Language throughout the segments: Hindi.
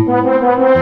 तोमोए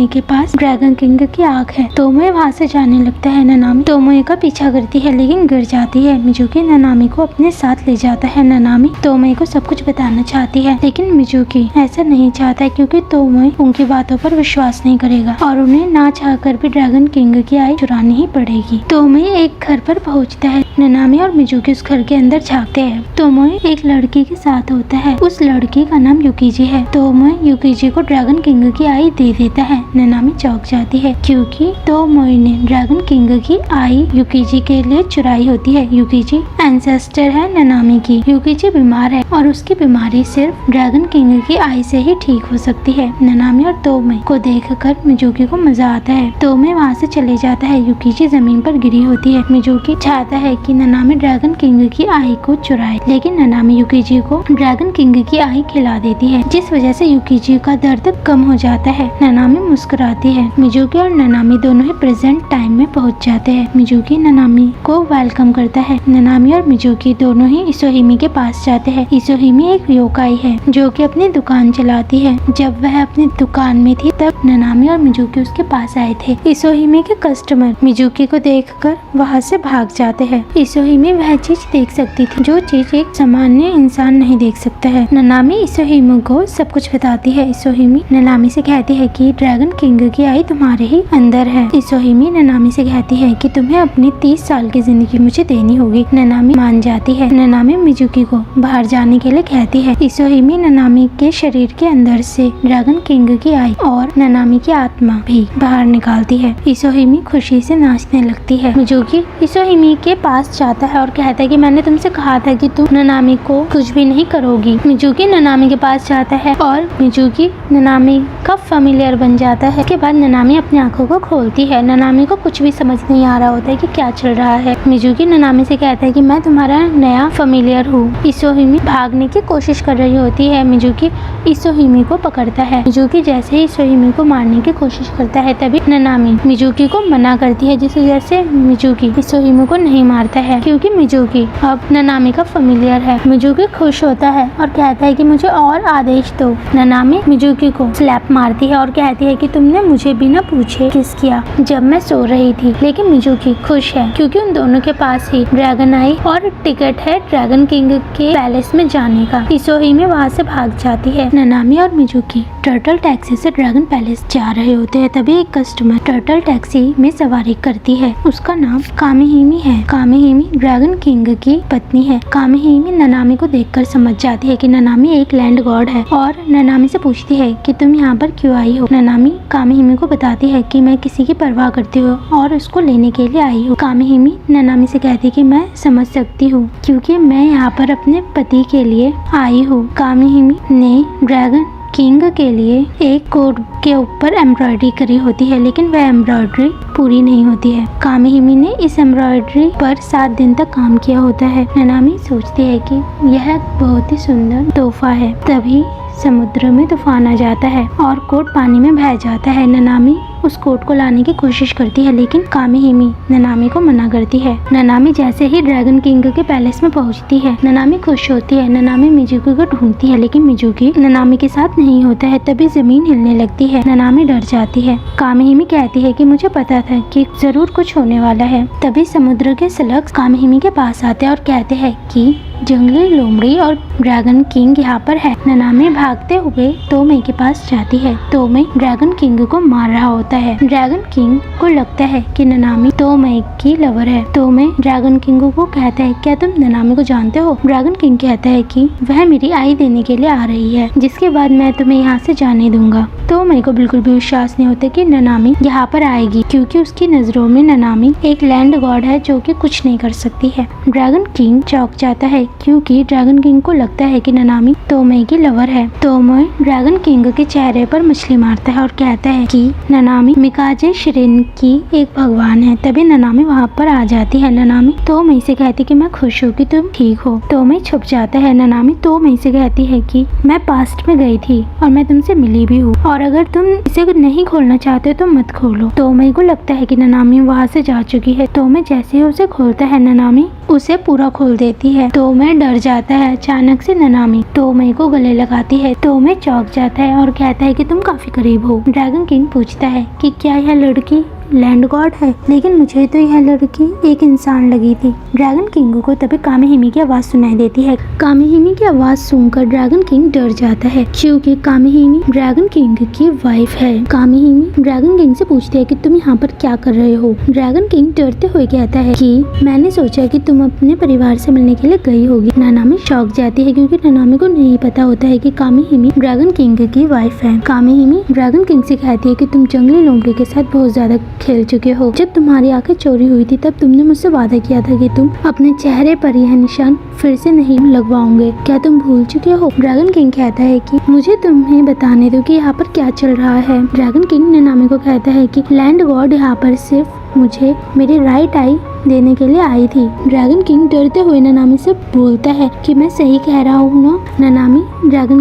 के पास ड्रैगन किंग की आग है। तोमोए वहाँ से जाने लगता है। ननामी तोमोए का पीछा करती है लेकिन गिर जाती है। मिजुकी ननामी को अपने साथ ले जाता है। ननामी तोमोए को सब कुछ बताना चाहती है लेकिन मिजुकी ऐसा नहीं चाहता है क्योंकि तोमोए उनकी बातों पर विश्वास नहीं करेगा और उन्हें ना चाहकर भी ड्रैगन किंग की आई चुरानी ही पड़ेगी। तोमोए एक घर पर पहुँचता है। ननामी और मिजुकी उस घर के अंदर झांकते हैं। तोमोए एक लड़की के साथ होता है। उस लड़की का नाम युकीजी है। तोमोए युकीजी को ड्रैगन किंग की आई दे देता है। ननामी चौंक जाती है क्योंकि तोमोए ने ड्रैगन किंग की आई युकीजी के लिए चुराई होती है। युकीजी एंसेस्टर है ननामी की। युकीजी बीमार है और उसकी बीमारी सिर्फ ड्रैगन किंग की आई से ही ठीक हो सकती है। ननामी और तोमोए को देखकर मिजुकी को मजा आता है। तोमोए वहाँ से चले जाता है। युकीजी जमीन पर गिरी होती है। मिजुकी चाहता है कि ननामी ड्रैगन किंग की आई को चुराए लेकिन ननामी युकीजी को ड्रैगन किंग की आई खिला देती है जिस वजह से युकीजी का दर्द कम हो जाता है। ननामी मुस्कुराती है। मिजुकी और ननामी दोनों ही प्रेजेंट टाइम में पहुंच जाते हैं। मिजुकी ननामी को वेलकम करता है। ननामी और मिजुकी दोनों ही इसोहिमी के पास जाते हैं। इसोहिमी एक योकाई है जो कि अपनी दुकान चलाती है। जब वह अपनी दुकान में थी तब ननामी और मिजुकी उसके पास आए थे। इसोहिमी के कस्टमर मिजुकी को देखकर वहाँ से भाग जाते हैं। इसोहिमी वह चीज देख सकती थी जो चीज एक सामान्य इंसान नहीं देख सकता है। ननामी इसोहिमी को सब कुछ बताती है। इसोहिमी ननामी से कहती है कि ड्रैगन किंग की आई तुम्हारे ही अंदर है। इसोहिमी ननामी से कहती है कि तुम्हें अपनी 30 साल की जिंदगी मुझे देनी होगी। ननामी मान जाती है। ननामी मिजुकी को बाहर जाने के लिए कहती है। इसोहिमी ननामी के शरीर के अंदर से ड्रैगन किंग की आई और ननामी की आत्मा भी बाहर निकालती है। इसोहिमी खुशी से नाचने लगती है। मिजुकी इसोहिमी के पास जाता है और कहता है कि मैंने तुमसे कहा था कि तुम ननामी को कुछ भी नहीं करोगी। मिजुकी ननामी के पास जाता है और मिजुकी ननामी का फेमिलियर बन जाता है। उसके बाद ननामी अपनी आंखों को खोलती है। ननामी को कुछ भी समझ नहीं आ रहा होता है कि क्या चल रहा है। मिजुकी ननामी से कहता है कि मैं तुम्हारा नया फेमिलियर हूँ। इसोहिमी भागने की कोशिश कर रही होती है। मिजुकी इसोहिमी को पकड़ता है। मिजुकी जैसे ही इसोहिमी को मारने की कोशिश करता है तभी ननामी मिजुकी को मना करती है जिस वजह से मिजुकी इसोहिमी को नहीं मारता है क्योंकि मिजुकी अब ननामी का फेमिलियर है। मिजुकी खुश होता है और कहता है कि मुझे और आदेश दो। ननामी मिजुकी को स्लैप मारती है और कहती है कि तुमने मुझे बिना पूछे किस किया जब मैं सो रही थी। लेकिन मिजुकी खुश है क्योंकि उन दोनों के पास ही ड्रैगन आई और टिकट है ड्रैगन किंग के पैलेस में जाने का। इसोहिमी वहाँ से भाग जाती है। ननामी और मिजुकी टर्टल टैक्सी से ड्रैगन पैलेस जा रहे होते हैं तभी एक कस्टमर टर्टल टैक्सी में सवारी करती है। उसका नाम कामिहिमी है। कामिहिमी ड्रैगन किंग की पत्नी है। कामिहिमी ननामी को देखकर समझ जाती है कि ननामी एक लैंड गॉड है और ननामी से पूछती है कि तुम यहाँ पर क्यों आई हो। ननामी कामिहिमी को बताती है कि मैं किसी की परवाह करती हूँ और उसको लेने के लिए आई हूँ। कामिहिमी ननामी से कहती है कि मैं समझ सकती हूँ क्योंकि मैं यहाँ पर अपने पति के लिए आई हूँ। कामिहिमी ने ड्रैगन किंग के लिए एक कोट के ऊपर एम्ब्रॉयडरी करी होती है लेकिन वह एम्ब्रॉयडरी पूरी नहीं होती है। कामिहिमी ने इस एम्ब्रॉयडरी पर 7 दिन तक काम किया होता है। ननामी सोचती है कि यह बहुत ही सुंदर तोहफा है। तभी समुद्र में तूफान आ जाता है और कोट पानी में बह जाता है। ननामी उस कोट को लाने की कोशिश करती है लेकिन कामिहिमी ननामी को मना करती है। ननामी जैसे ही ड्रैगन किंग के पैलेस में पहुंचती है ननामी खुश होती है। ननामी मिजुकी को ढूंढती है लेकिन मिजुकी ननामी के साथ नहीं होता है। तभी जमीन हिलने लगती है। ननामी डर जाती है। कामिहिमी कहती है कि मुझे पता था कि जरूर कुछ होने वाला है। तभी समुद्र के स्लग्स कामिहिमी के पास आते हैं और कहते हैं कि जंगली लोमड़ी और ड्रैगन किंग यहाँ पर है। ननामी भागते हुए तोमोए के पास जाती है। तोमोए ड्रैगन किंग को मार रहा होता है। ड्रैगन किंग को लगता है कि ननामी तोमोए की लवर है। तोमोए ड्रैगन किंग को कहता है क्या तुम ननामी को जानते हो। ड्रैगन किंग कहता है कि वह मेरी आई देने के लिए आ रही है जिसके बाद मैं तुम्हें यहाँ से जाने दूंगा। तोमोए को बिल्कुल भी विश्वास नहीं होता कि ननामी यहाँ पर आएगी क्योंकि उसकी नजरों में ननामी एक लैंड गॉड है जो कि कुछ नहीं कर सकती है। ड्रैगन किंग चौंक जाता है क्योंकि ड्रैगन किंग को लगता है कि ननामी तोमोए की लवर है। तोमोए ड्रैगन किंग के चेहरे पर मछली मारता है और कहता है कि ननामी ननामी मिकाजे शिरिन की एक भगवान है। तभी ननामी वहाँ पर आ जाती है। ननामी तोमई से कहती कि मैं खुश हूँ कि तुम ठीक हो। तोमई छुप जाता है। ननामी तोमई से कहती है कि मैं पास्ट में गई थी और मैं तुमसे मिली भी हूँ, और अगर तुम इसे नहीं खोलना चाहते तो मत खोलो। तोमई को लगता है कि ननामी वहाँ से जा चुकी है। तोमई जैसे ही उसे खोलता है, ननामी उसे पूरा खोल देती है। तोमई डर जाता है। अचानक से ननामी तोमई को गले लगाती है। तोमई चौंक जाता है और कहता है कि तुम काफी करीब हो। ड्रैगन किंग पूछता है कि क्या यह लड़की लैंड गॉड है, लेकिन मुझे तो यह लड़की एक इंसान लगी थी। ड्रैगन किंग को तभी कामिहिमी की आवाज सुनाई देती है। कामिहिमी की आवाज सुनकर ड्रैगन किंग डर जाता है, क्योंकि कामिहिमी ड्रैगन किंग की वाइफ है। कामिहिमी ड्रैगन किंग से पूछती है कि तुम यहाँ पर क्या कर रहे हो। ड्रैगन किंग डरते हुए कहता है कि मैंने सोचा कि तुम अपने परिवार से मिलने के लिए गई होगी। ननामी शॉक जाती है, क्योंकि ननामी को नहीं पता होता है कि कामिहिमी ड्रैगन किंग की वाइफ है। कामिहिमी ड्रैगन किंग से कहती है कि तुम जंगली लोमड़ी के साथ बहुत ज्यादा खेल चुके हो। जब तुम्हारी आंखें चोरी हुई थी तब तुमने मुझसे वादा किया था कि तुम अपने चेहरे पर यह निशान फिर से नहीं लगवाओगे। क्या तुम भूल चुके हो? ड्रैगन किंग कहता है कि मुझे तुम्हें बताने दो कि यहाँ पर क्या चल रहा है। ड्रैगन किंग ननामी को कहता है कि लैंड गॉड यहाँ पर सिर्फ मुझे मेरी राइट आई देने के लिए आई थी। ड्रैगन किंग डरते हुए ननामी से बोलता है कि मैं सही कह रहा हूँ ना। ननामी ड्रैगन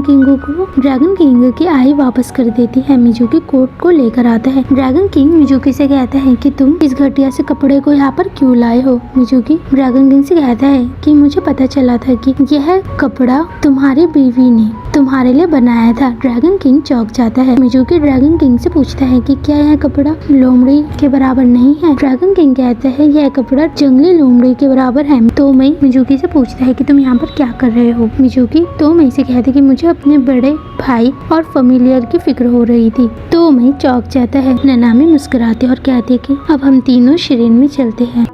किंग की आई वापस कर देती है। मिजुकी कोट को लेकर आता है। ड्रैगन किंग मिजुकी से कहता है कि तुम इस घटिया से कपड़े को यहाँ पर क्यों लाए हो। मिजुकी ड्रैगन किंग से कहता है कि मुझे पता चला था कि यह कपड़ा तुम्हारी बीवी ने तुम्हारे लिए बनाया था। ड्रैगन किंग चौंक जाता है। मिजुकी ड्रैगन किंग से पूछता है कि क्या यह कपड़ा लोमड़ी के बराबर नहीं है। ड्रैगन किंग कहता है यह कपड़ा जंगली लोमड़ी के बराबर है। तोमई मिजुकी से पूछता है कि तुम यहाँ पर क्या कर रहे हो। मिजुकी तोमई से कहती है कि मुझे अपने बड़े भाई और फैमिलियर की फिक्र हो रही थी। तोमई चौंक जाता है। ननामी मुस्कुराती और कहती है कि अब हम तीनों शिरीन में चलते हैं।